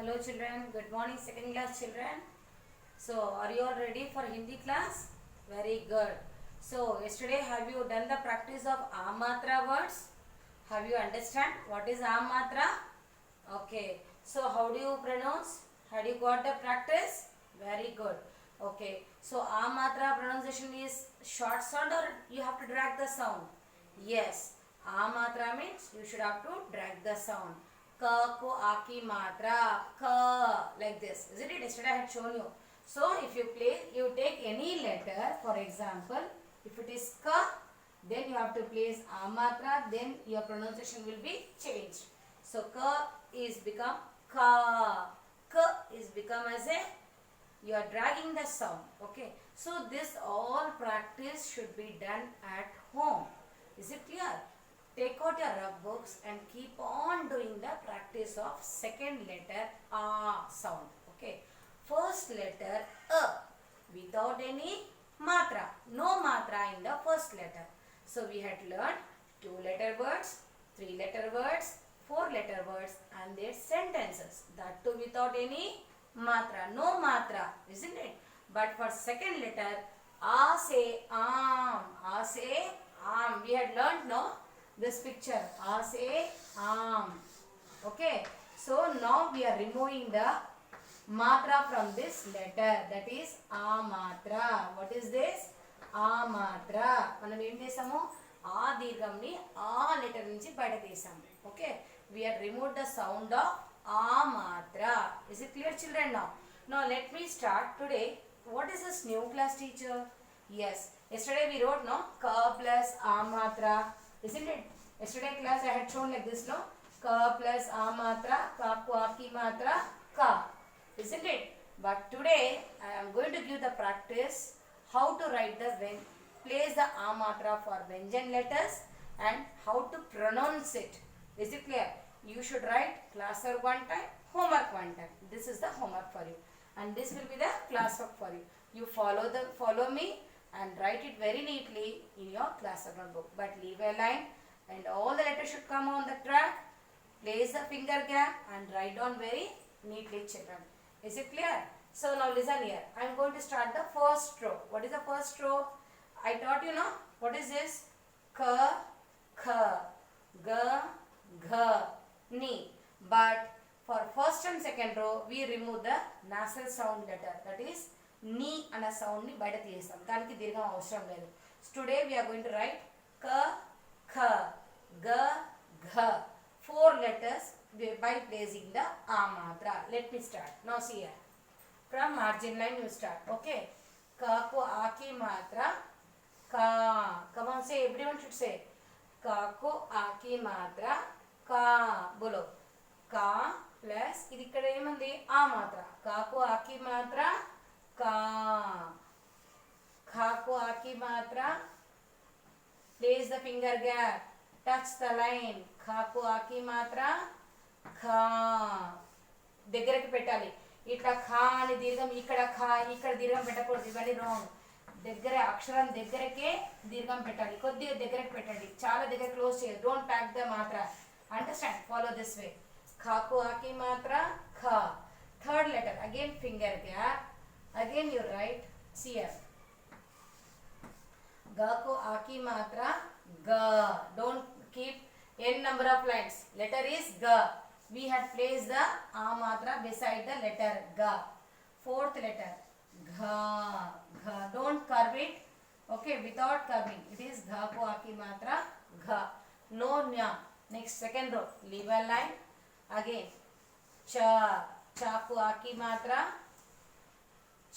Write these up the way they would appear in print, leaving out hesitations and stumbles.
Hello children, good morning second class children. So are you all ready for Hindi class? Very good. So yesterday have you done the practice of Amatra words? Have you understand what is Amatra? Okay. So how do you pronounce? Had you got the practice? Very good. Okay. So Amatra pronunciation is short sound or you have to drag the sound? Yes. Amatra means you should have to drag the sound. Ka ko aki matra ka like this, isn't it? Yesterday I had shown you. So if you take any letter, for example, if it is ka, then you have to place a matra, then your pronunciation will be changed. So ka is become ka, ka is become as a, you are dragging the sound. Okay, so this all practice should be done at home. Is it clear? Take out your rough books and keep on doing the practice of second letter A sound. Okay. First letter A without any matra. No matra in the first letter. So we had learned 2-letter words, 3-letter words, 4-letter words and their sentences. That too without any matra. No matra, isn't it? But for second letter A say am. A say am. We had learned, no? This picture, A say am. Okay, so now we are removing the matra from this letter, that is A matra. What is this? A matra. మనం ఏం చేసాము? ఆ దీర్ఘంని ఆ letter నుంచి బయట తీసాము. Okay, we have removed the sound of A matra. Is it clear children now? Now let me start today. What is this new class teacher? Yes, yesterday we wrote no ka plus A matra. Isn't it? Yesterday class I had shown like this, no? Ka plus A matra, ka ko aki matra, ka. Isn't it? But today I am going to give the practice how to write the place the A matra for Vyanjan letters and how to pronounce it. Is it clear? You should write class work one time, homework one time. This is the homework for you. And this will be the class work for you. You follow me and write it very neatly in your class notebook. But leave a line and all the letters should come on the track. Place the finger gap and write down very neatly children. Is it clear? So now listen here. I am going to start the first row. What is the first row? I taught you, no? What is this? Ka, kha, ga, gha, ni. But for first and second row, we remove the nasal sound letter. That is ni అన్న sound ని బయట తీస్తాం. దానికి దీర్ఘం అవసరం లేదు. Today we are going to write ka, kha, ga, gha. 4 letters by placing the A matra. Let me start. Now see here. From margin line you start. Okay. Ka ko a ki matra ka. Come on, say. Everyone should say. Ka ko a ki matra ka. Bolo. Ka plus ఇది ఇక్కడ ఏముంది ఆ మాత్ర. Ka ko a ki matra ka. Kha ko a ki matra. Place the finger gap. Touch the line. Kha ko a ki matra kha. దగ్గరికి పెట్టాలి. ఇట్లా ఖా అని దీర్ఘం ఇక్కడ ఖా ఇక్కడ దీర్ఘం పెట్టకూడదు. ఇవన్నీ రాంగ్. దగ్గర అక్షరం దగ్గరకే దీర్ఘం పెట్టాలి. కొద్దిగా దగ్గరకు పెట్టండి. చాలా దగ్గర క్లోజ్ చేయాలి. డోంట్ ప్యాక్ ద మాత్ర. అండర్స్టాండ్? Follow this way. ఖా ko a ki matra kha. Third letter again finger gap. Again you write. See here. Ga ko a ki matra ga. Don't keep n number of lines. Letter is ga. We had placed the A matra beside the letter ga. Fourth letter gha. Gha. Don't curve it. Okay, without curving. It is gha ko a ki matra gha. No nya. Next second row. Leave a line. Again cha. Cha ko a ki matra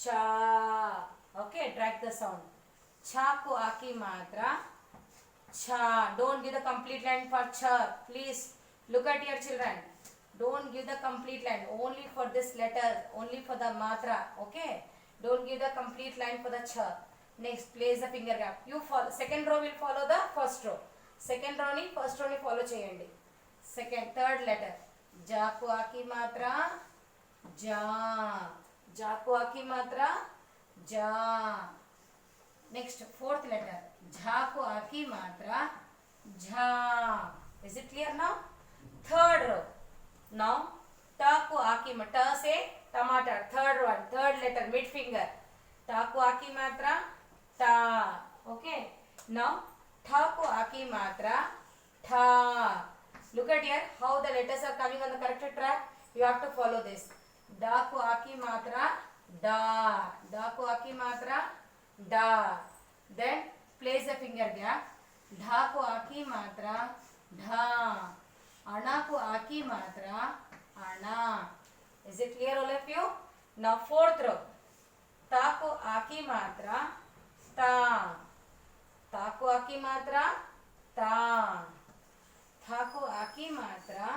cha. Okay, drag the sound. Cha ko a ki matra cha. Don't give the complete line for cha. Please look at your children. Don't give the complete line. Only for this letter. Only for the matra. Okay. Don't give the complete line for the cha. Next, place the finger gap. You follow. Second row will follow the first row. Second row ni first row ni follow cheyandi. Third letter. Ja ko a ki matra ja. Ja ko a ki matra ja. Next, fourth letter. Jha ko a ki matra jha. Is it clear now? Third row. Now ta ko Taku aki mata say tomato. Third one, third letter, mid finger. Taku aki matra ta. Okay. Now thaku aki matra tha. Look at here how the letters are coming on the correct track. You have to follow this. Daku aki matra da. Daku aki matra da. Then place the finger gap. Dhaku aki matra dha. Anaku aki matra ana. Is it clear all of you? Now fourth row. Taku aki matra ta. Taku aki matra ta. Thaku aki matra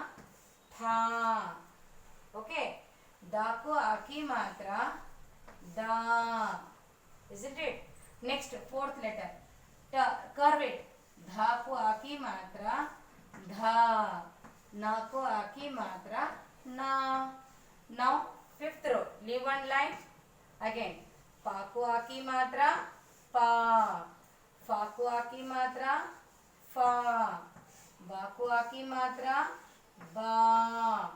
tha. Okay. Daku aki matra da. Isn't it? Next, fourth letter. Curve it. Dhaku aki matra dha. Naku aki matra na. Now fifth row. Leave one line. Again. Paku aki matra pa. Faku aki matra fa. Baku aki matra ba.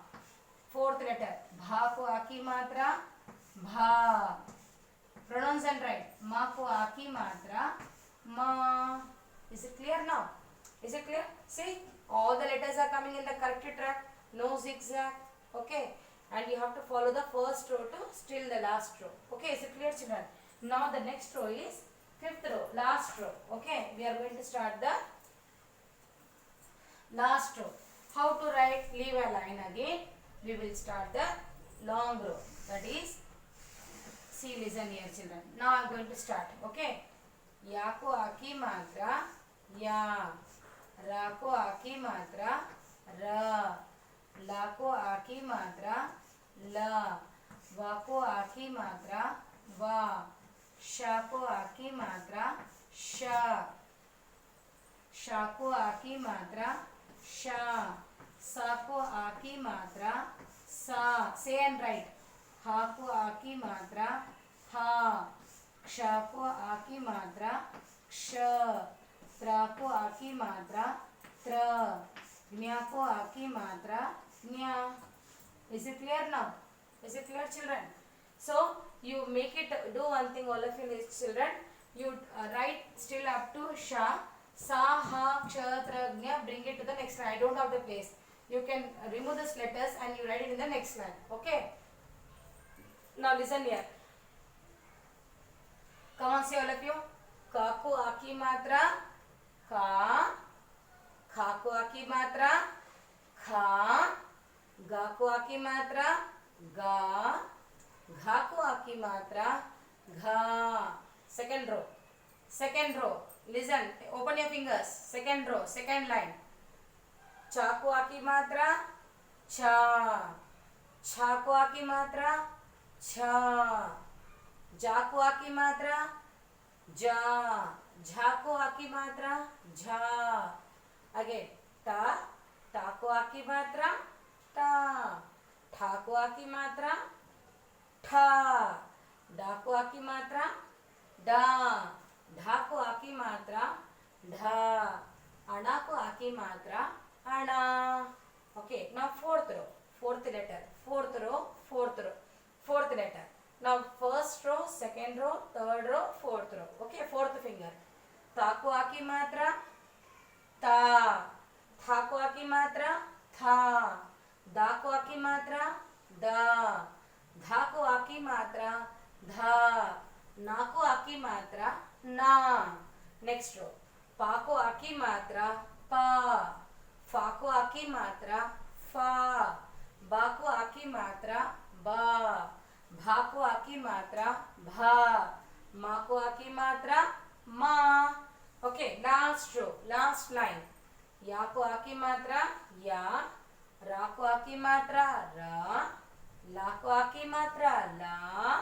Fourth letter. Bhaku aki matra bha. Pronounce and write. Maku aki matra ma. Is it clear now? Is it clear? See, all the letters are coming in the correct track. No zigzag. Okay. And you have to follow the first row to still the last row. Okay. Is it clear, children? Now the next row is fifth row. Last row. Okay. We are going to start the last row. How to write? Leave a line again. We will start the long row. That is, see, listen here, children. Now I am going to start. Okay. Yaku aki matra ya. Raku aki matra ra. Laku aki matra la. Vaku aki matra va. Shaku aki matra sha. Shaku aki matra sha. Saku aki matra sa. Say and write. Haku aki matra ha. Kshaku aki matra ksha. Traku aki matra tra. Gnaku aki matra nya. Is it clear now? Is it clear, children? So you make it, do one thing, all of you children. You write still up to sha. Sa, ha, ksha, tra, gnya. Bring it to the next line. I don't have the place. You can remove these letters and you write it in the next line. Okay. Now listen here. Come on, say all of you. Kaku aki matra ka. Khaku aki matra kha. Gaku aki matra ga. Ghaku aki matra gha. Second row. Second row. Listen. Open your fingers. Second row. Second line. Chaku aki matra cha. Chaku aki matra cha. Jaku aki matra ja. Jhaku aki matra jha. Again. Ta. Taku aki matra ta. Thaku aki matra tha. Daku aki matra da. Dhaku aki matra dha. Anaku aki matra ana. Okay. Now fourth row. Fourth letter. Fourth row. Fourth row. Fourth letter. Now first row, second row, third row, fourth row. Okay, fourth finger. Taku aki matra ta. Thaku aki matra tha. Daku aki matra da. Dhaku aki matra dha. Naku aki matra na. Next row. Paku aki matra pa. Faku aki matra fa. Baku aki matra ba. Bhaku aki matra bha. Maku aki matra ma. Okay, last row, last line. Yaku aki matra ya. Raku aki matra ra. Laku aki matra la.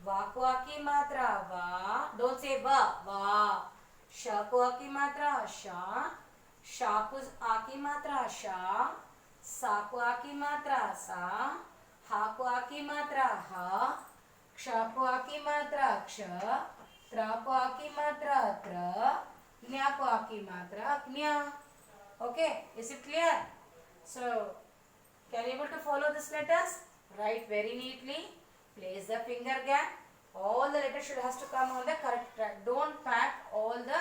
Vaku aki matra va. Don't say ba. Va. Shaku aki matra sha. Shaku aki matra sha. Saku aki matra sa. Haku aki matra ha. Kshaku aki matra ksha. Traku aki matra tra. Gnaku aki matra gnya. Okay, is it clear? So, can you able to follow these letters? Write very neatly. Place the finger gap. All the letters should has to come on the correct track. Don't pack all the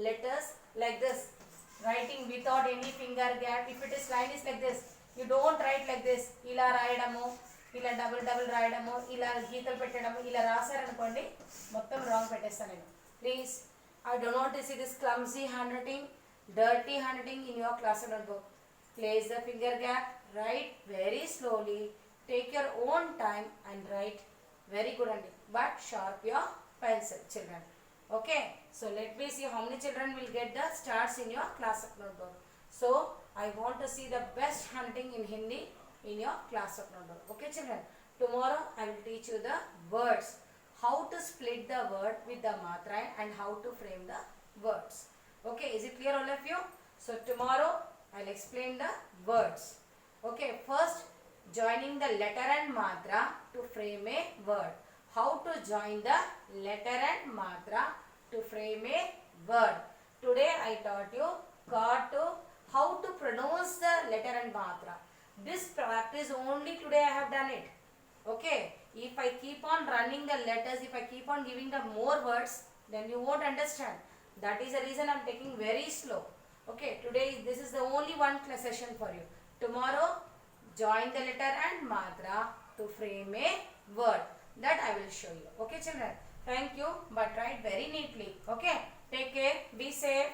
letters like this. Writing without any finger gap. If it is line is like this, you don't write like this. ఇలా రాయడము, ఇలా double రాయడము, ఇలా గీతలు పెట్టడము, ఇలా రాశారనుకోండి మొత్తం wrong పెట్టేస్తాను నేను. Please, I do not see this clumsy handwriting, dirty handwriting in your class notebook. Place the finger gap. Write very slowly. Take your own time and write very good and but sharp your pencil, children. Okay, so let me see how many children will get the stars in your class notebook. So I want to see the best handwriting in Hindi in your class notebook. Okay, children, tomorrow I will teach you the words, how to split the word with the matra and how to frame the words. Okay, is it clear all of you? So tomorrow I will explain the words. Okay, first joining the letter and matra to frame a word. How to join the letter and matra to frame a word. Today I taught you how to pronounce the letter and matra. This practice only today I have done it. Okay, if I keep on running the letters, if I keep on giving the more words, then you won't understand. That is the reason I am taking very slow. Okay, today this is the only one class session for you. Tomorrow join the letter and matra to frame a word. That I will show you. Okay, children, thank you, but write very neatly. Okay, take care, be safe.